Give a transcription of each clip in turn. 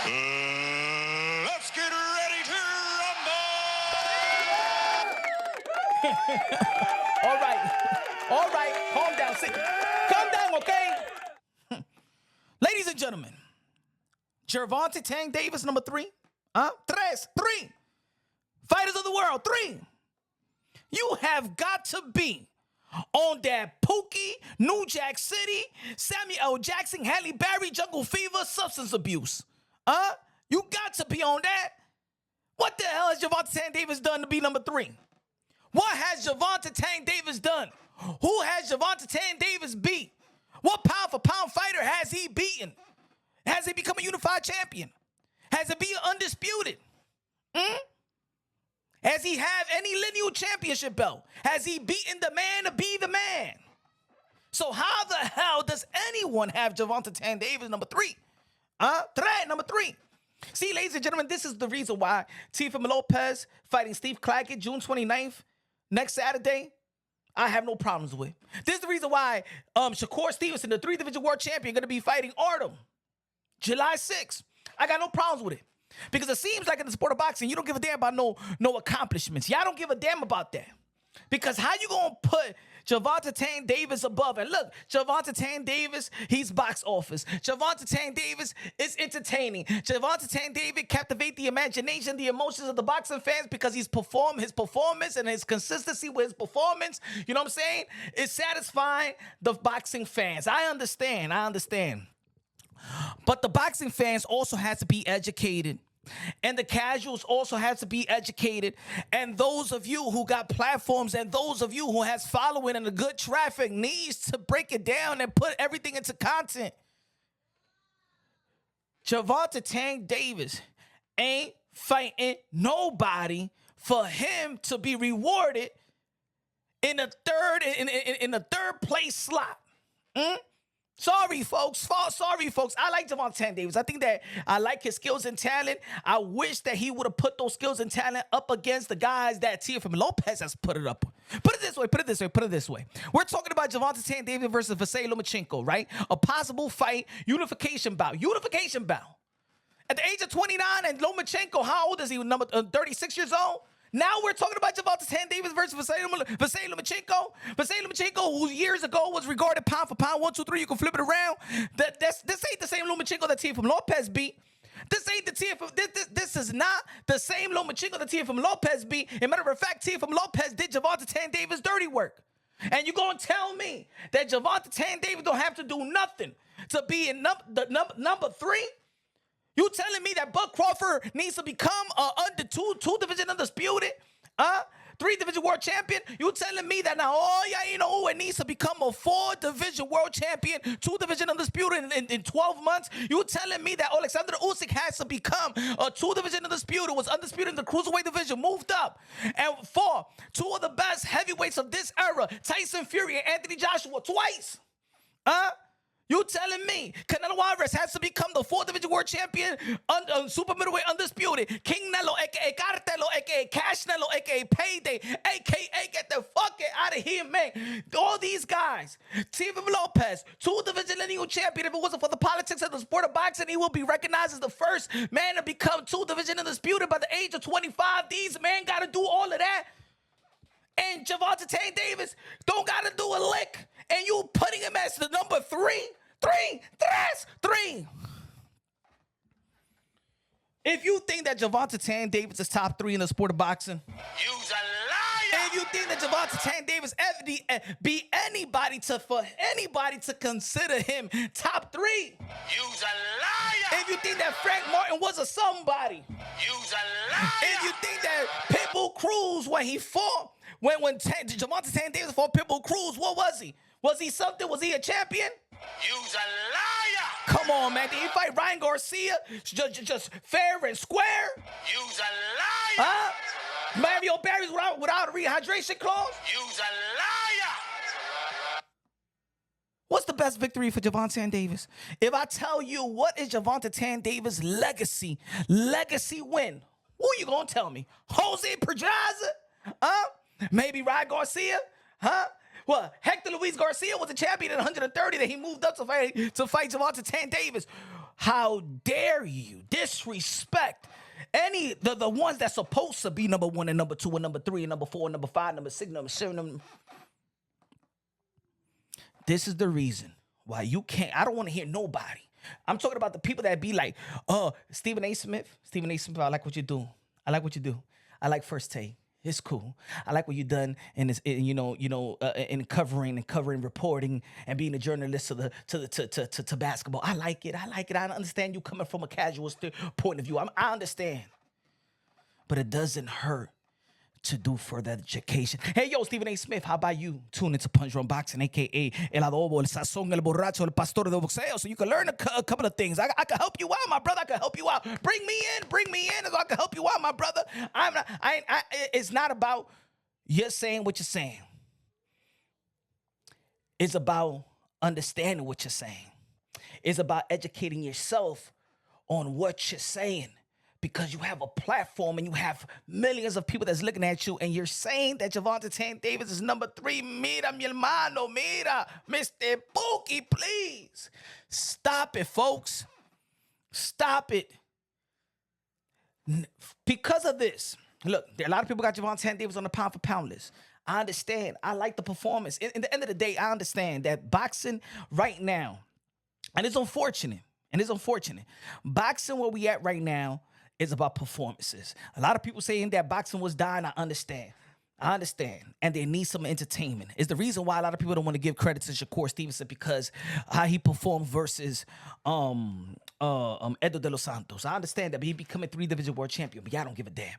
Let's get ready to rumble! All right, calm down. Calm down, okay? Ladies and gentlemen, Gervonta Davis, number 3. Three. Fighters of the world, 3. You have got to be on that Pookie, New Jack City, Samuel L. Jackson, Halle Berry, Jungle Fever, substance abuse. You got to be on that. What the hell has Gervonta Davis done to be number 3? What has Gervonta Davis done? Who has Gervonta Davis beat? What pound-for-pound fighter has he beaten? Has he become a unified champion? Has it been undisputed? Has he have any lineal championship belt? Has he beaten the man to be the man? So how the hell does anyone have Gervonta Davis number 3? Number 3. See, ladies and gentlemen, this is the reason why Teofimo Lopez fighting Steve CRACKISH June 29th, next Saturday, I have no problems with. This is the reason why Shakur Stevenson, the 3-division world champion, going to be fighting Artem July 6th. I got no problems with it. Because it seems like in the sport of boxing, you don't give a damn about no accomplishments. Y'all don't give a damn about that. Because how you going to put Gervonta Davis above? And look, Gervonta Davis, he's box office. Gervonta Davis is entertaining. Gervonta Davis captivate the imagination, the emotions of the boxing fans because his performance and his consistency with his performance, you know what I'm saying, is satisfying the boxing fans. I understand. But the boxing fans also have to be educated. And the casuals also have to be educated. And those of you who got platforms and those of you who has following and a good traffic needs to break it down and put everything into content. Gervonta Davis ain't fighting nobody for him to be rewarded in a third place slot. Sorry, folks. I like Gervonta Davis. I think that I like his skills and talent. I wish that he would have put those skills and talent up against the guys that Teofimo Lopez has put it up. Put it this way. We're talking about Gervonta Davis versus Vasily Lomachenko, right? A possible fight, unification bout. At the age of 29, and Lomachenko, how old is he? 36 years old? Now we're talking about Gervonta Davis versus Vasily Lomachenko. Vasily Lomachenko, who years ago was regarded pound for pound, 1, 2, 3, you can flip it around. This ain't the same Lomachenko that Teofimo Lopez beat. This is not the same Lomachenko that Teofimo Lopez beat. As a matter of fact, Teofimo Lopez did Gervonta Davis dirty work. And you gonna tell me that Gervonta Davis don't have to do nothing to be in number 3? You telling me that Bud Crawford needs to become under two division undisputed, 3-division world champion? You telling me that now it needs to become a 4-division world champion, 2-division undisputed in 12 months? You telling me that Alexander Usyk has to become a 2-division undisputed, was undisputed in the cruiserweight division, moved up, and for 2 of the best heavyweights of this era, Tyson Fury and Anthony Joshua, twice? You telling me Canelo Alvarez has to become the 4th-division world champion, super middleweight undisputed, King Nello, a.k.a. Cartelo, a.k.a. Cash Nello, a.k.a. Payday, a.k.a. get the fuck out of here, man. All these guys, Teofimo Lopez, 2-division lineal champion. If it wasn't for the politics of the sport of boxing, he will be recognized as the first man to become 2-division undisputed by the age of 25. These men got to do all of that. And Gervonta Davis don't got to do a lick. And you putting him as the number 3? 3. If you think that Gervonta Davis is top 3 in the sport of boxing, You's a liar! if you think that Gervonta Davis be anybody to consider him top 3, You's a liar! if you think that Frank Martin was a somebody, You's a liar! if you think that Pitbull Cruz, when he fought, when Gervonta Davis fought Pitbull Cruz, what was he? Was he something? Was he a champion? You's a liar! Come on, man. Did he fight Ryan Garcia just fair and square? You's a liar! Mario Barry's without a rehydration clause? You's a liar! What's the best victory for Gervonta Davis? If I tell you what is Gervonta Davis' legacy win, who you gonna tell me? Jose Pedraza? Maybe Ryan Garcia? Well, Hector Luis Garcia was a champion at 130 that he moved up to fight Gervonta Davis. how dare you disrespect the ones that's supposed to be number 1 and number 2 and number 3 and number 4 and number 5, number 6, number 7. This is the reason why you can't. I don't want to hear nobody. I'm talking about the people that be like, Stephen A. Smith, I like what you do. I like what you do. I like First Take. It's cool. I like what you done in this, in covering reporting and being a journalist to basketball. I like it. I understand you coming from a casual point of view. I understand, but it doesn't hurt to do further education. Hey, yo, Stephen A. Smith, how about you tune into Punch Drunk Boxing, a.k.a. El Adobo, El Sazón, El Borracho, El Pastor de Boxeo, so you can learn a couple of things. I can help you out, my brother. I can help you out. Bring me in so I can help you out, my brother. It's not about you saying what you're saying. It's about understanding what you're saying. It's about educating yourself on what you're saying. Because you have a platform and you have millions of people that's looking at you, and you're saying that Gervonta Davis is number 3. Mira, mi hermano, mira, Mr. Pookie, please. Stop it, folks. Stop it. Because of this, look, a lot of people got Gervonta Davis on the pound for pound list. I understand. I like the performance. In the end of the day, I understand that boxing right now, and it's unfortunate, boxing where we at right now, is about performances. A lot of people saying that boxing was dying. I understand. And they need some entertainment. It's the reason why a lot of people don't want to give credit to Shakur Stevenson, because how he performed versus Edo de los Santos. I understand that, but he becoming 3-division world champion, but y'all don't give a damn.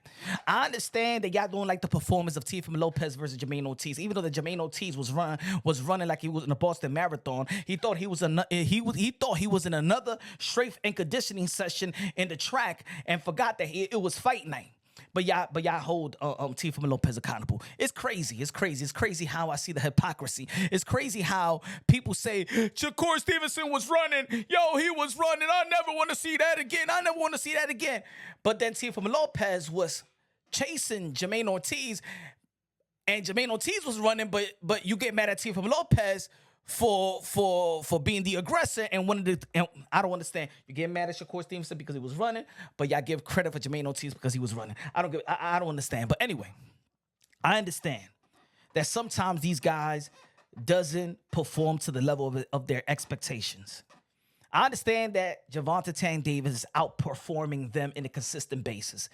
I understand that y'all don't like the performance of Teofimo Lopez versus Jermaine Ortiz, even though the Jermaine Ortiz was running like he was in a Boston Marathon. He thought he was in another strength and conditioning session in the track and forgot that it was fight night. But y'all hold Teofimo Lopez accountable. It's crazy how I see the hypocrisy. It's crazy how people say Shakur Stevenson was running. Yo, he was running. I never want to see that again. But then Teofimo Lopez was chasing Jermaine Ortiz, and Jermaine Ortiz was running. But you get mad at Teofimo Lopez for being the aggressor and I don't understand. You get mad at Shakur Stevenson because he was running, but y'all give credit for Jermaine Ortiz because he was running. I don't understand. But anyway, I understand that sometimes these guys doesn't perform to the level of their expectations. I understand that Gervonta Davis is outperforming them in a consistent basis.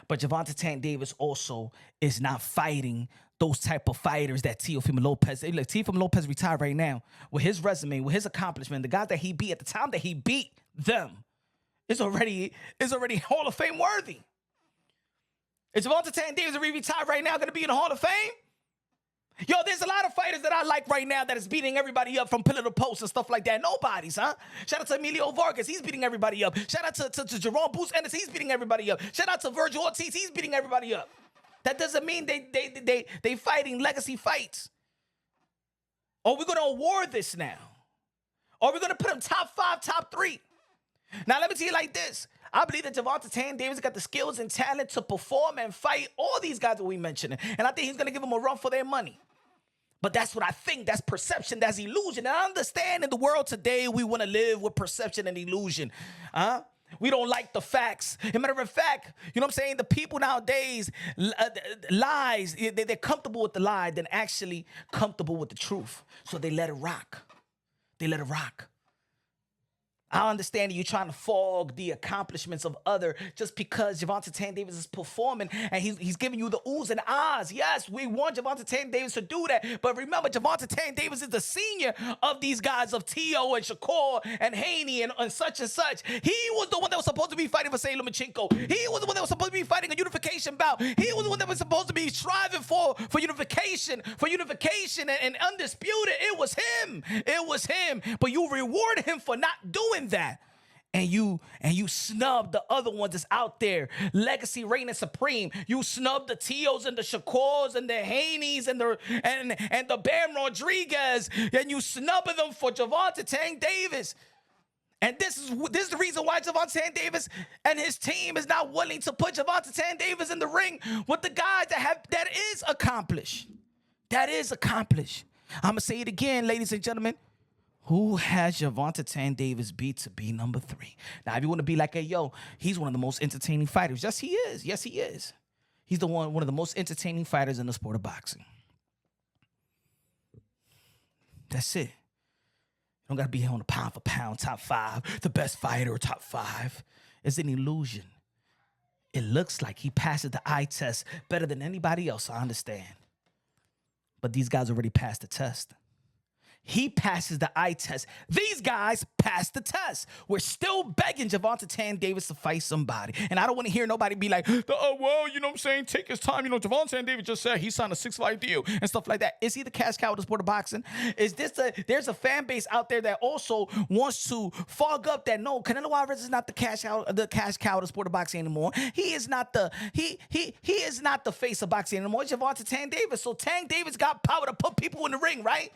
But Gervonta Davis also is not fighting those type of fighters that Teofimo Lopez. Look, Teofimo Lopez retired right now with his resume, with his accomplishment. The guys that he beat at the time that he beat them is already Hall of Fame worthy. Is Gervonta Davis retired right now going to be in the Hall of Fame? Yo, there's a lot of fighters that I like right now that is beating everybody up from pillar to post and stuff like that. Nobody's, huh? Shout out to Emilio Vargas. He's beating everybody up. Shout out to Jerome Boots Ennis. He's beating everybody up. Shout out to Virgil Ortiz. He's beating everybody up. That doesn't mean they fighting legacy fights. Are we going to award this now? Are we going to put him top 5, top 3? Now, let me tell you like this. I believe that Gervonta Davis got the skills and talent to perform and fight all these guys that we mentioned. And I think he's going to give them a run for their money. But that's what I think. That's perception. That's illusion. And I understand in the world today, we want to live with perception and illusion. We don't like the facts. As a matter of fact, you know what I'm saying? The people nowadays, lies, they're comfortable with the lie than actually comfortable with the truth. So they let it rock. I understand that you're trying to fog the accomplishments of other just because Gervonta Davis is performing and he's giving you the oohs and ahs. Yes, we want Gervonta Davis to do that. But remember, Gervonta Davis is the senior of these guys, of Tio and Shakur and Haney and such and such. He was the one that was supposed to be fighting for Say Lomachenko. He was the one that was supposed to be fighting a unification bout. He was the one that was supposed to be striving for unification and undisputed. It was him. But you rewarded him for not doing that, and you snub the other ones that's out there, legacy reigning supreme. You snub the Tios and the Shakurs and the Haneys and the Bam Rodriguez, and you snubbing them for Gervonta Davis. And this is the reason why Gervonta Davis and his team is not willing to put Gervonta Davis in the ring with the guys that is accomplished. I'm gonna say it again, ladies and gentlemen. Who has Gervonta Davis beat to be number 3? Now, if you want to be like, hey, yo, he's one of the most entertaining fighters. Yes, he is. Yes, he is. He's one of the most entertaining fighters in the sport of boxing. That's it. You don't got to be on the pound for pound, top 5, the best fighter or top 5. It's an illusion. It looks like he passes the eye test better than anybody else, I understand. But these guys already passed the test. He passes the eye test. These guys passed the test. We're still begging Gervonta Davis to fight somebody. And I don't want to hear nobody be like, oh, well, you know what I'm saying? Take his time. You know, Gervonta Davis just said he signed a 6-fight deal and stuff like that. Is he the cash cow of the sport of boxing? Is this there's a fan base out there that also wants to fog up that no, Canelo Alvarez is not the cash cow of the sport of boxing anymore. He is not the is not the face of boxing anymore. It's Gervonta Davis. So Tank Davis got power to put people in the ring, right?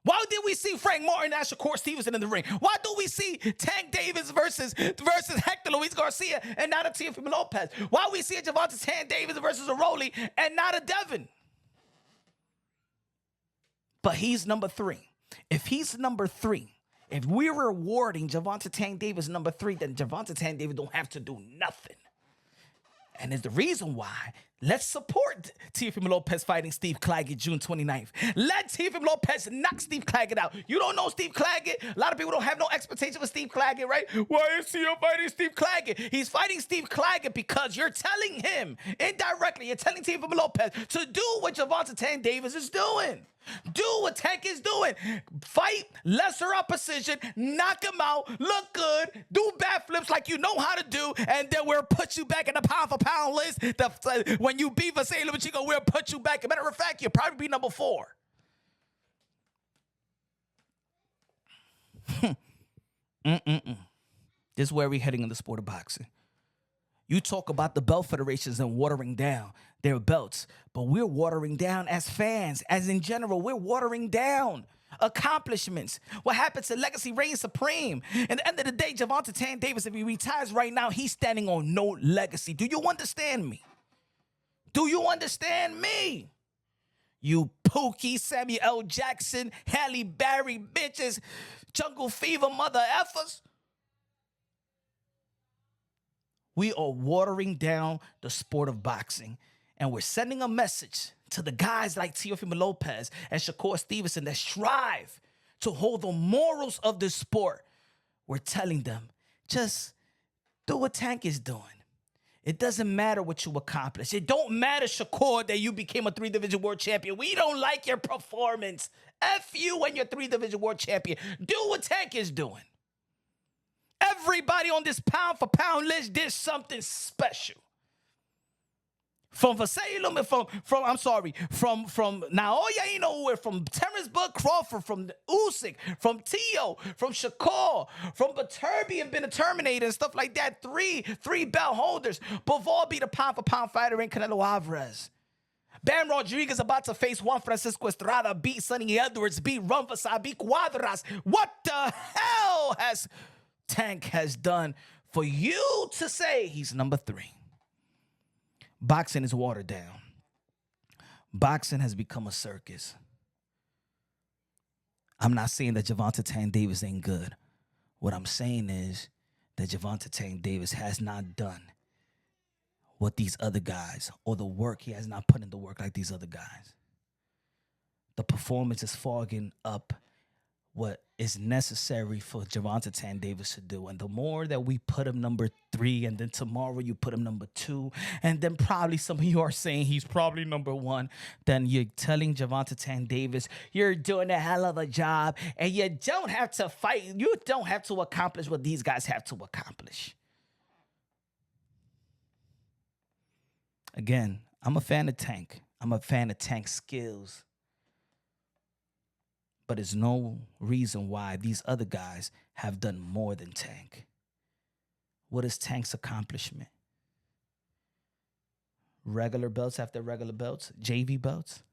Why did we see Frank Martin and Shakur Stevenson in the ring? Why do we see Tank Davis versus Hector Luis Garcia and not a Teofimo Lopez? Why we see a Gervonta Davis versus a Rolly and not a Devin? But he's number 3. If he's number 3, if we're rewarding Gervonta Davis number 3, then Gervonta Davis don't have to do nothing. And it's the reason why. Let's support Teofimo Lopez fighting Steve Claggett June 29th. Let Teofimo Lopez knock Steve Claggett out. You don't know Steve Claggett. A lot of people don't have no expectation for Steve Claggett, right? Why is he fighting Steve Claggett? He's fighting Steve Claggett because you're telling him, indirectly, you're telling Teofimo Lopez to do what Gervonta Davis is doing. Do what Tank is doing. Fight lesser opposition, knock him out, look good, do backflips like you know how to do, and then we'll put you back in the pound for pound list. When you beat Vasily Lomachenko, we'll put you back. As a matter of fact, you'll probably be number 4. This is where we're heading in the sport of boxing. You talk about the belt federations and watering down their belts, but we're watering down as fans, as in general, we're watering down accomplishments. What happens to legacy reigns supreme. At the end of the day, Gervonta Davis, if he retires right now, he's standing on no legacy. Do you understand me? Do you understand me? You Pookie, Samuel L. Jackson, Halle Berry bitches, Jungle Fever mother effers. We are watering down the sport of boxing, and we're sending a message to the guys like Teofimo Lopez and Shakur Stevenson that strive to hold the morals of the sport. We're telling them, just do what Tank is doing. It doesn't matter what you accomplish. It don't matter, Shakur, that you became a 3-division world champion. We don't like your performance. F you and your 3-division world champion. Do what Tank is doing. Everybody on this pound for pound list did something special. From Vasily, from Naoya Inoue, from Terrence Bud Crawford, from Usyk, from Teo, from Shakur, from Baturbi and been a Terminator and stuff like that. Three belt holders. Bivol beat a pound for pound fighter in Canelo Alvarez. Bam Rodriguez about to face Juan Francisco Estrada, beat Sonny Edwards, beat Rumfasad, beat Cuadras. What the hell has Tank has done for you to say he's number 3? Boxing is watered down. Boxing has become a circus. I'm not saying that Gervonta Davis ain't good. What I'm saying is that Gervonta Davis has not done what these other guys, or the work, he has not put in the work like these other guys. The performance is fogging up what is necessary for Gervonta Davis to do. And the more that we put him number 3, and then tomorrow you put him number 2, and then probably some of you are saying he's probably number 1, then you're telling Gervonta Davis you're doing a hell of a job, and you don't have to fight. You don't have to accomplish what these guys have to accomplish. Again, I'm a fan of Tank. I'm a fan of Tank's skills. But there's no reason why these other guys have done more than Tank. What is Tank's accomplishment? Regular belts after regular belts? JV belts?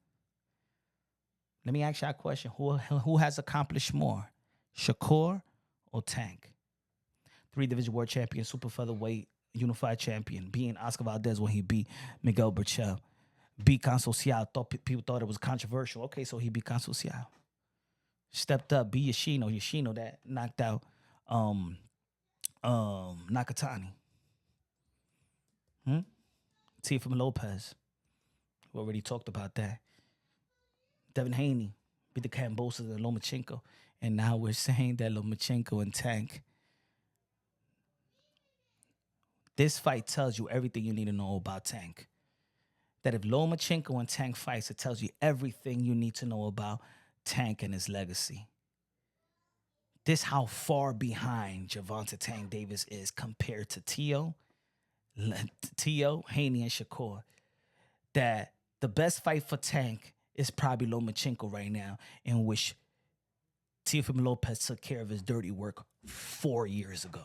Let me ask you a question. Who has accomplished more? Shakur or Tank? 3-division world champion, super featherweight, unified champion, beating Oscar Valdez when he beat Miguel Berchel. Beat Consocial. People thought it was controversial. Okay, so he beat Consocial. stepped up. Be Yoshino that knocked out Nakatani. Teofimo Lopez. We already talked about that. Devin Haney beat the Kambosos and Lomachenko. And now we're saying that Lomachenko and Tank. This fight tells you everything you need to know about Tank. That if Lomachenko and Tank fights, it tells you everything you need to know about Tank and his legacy. This how far behind Gervonta Tank Davis is compared to Teo, Haney, and Shakur. That the best fight for Tank is probably Lomachenko right now, in which Teofimo Lopez took care of his dirty work 4 years ago.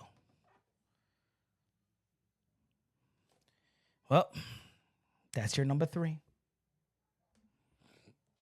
Well, that's your number 3.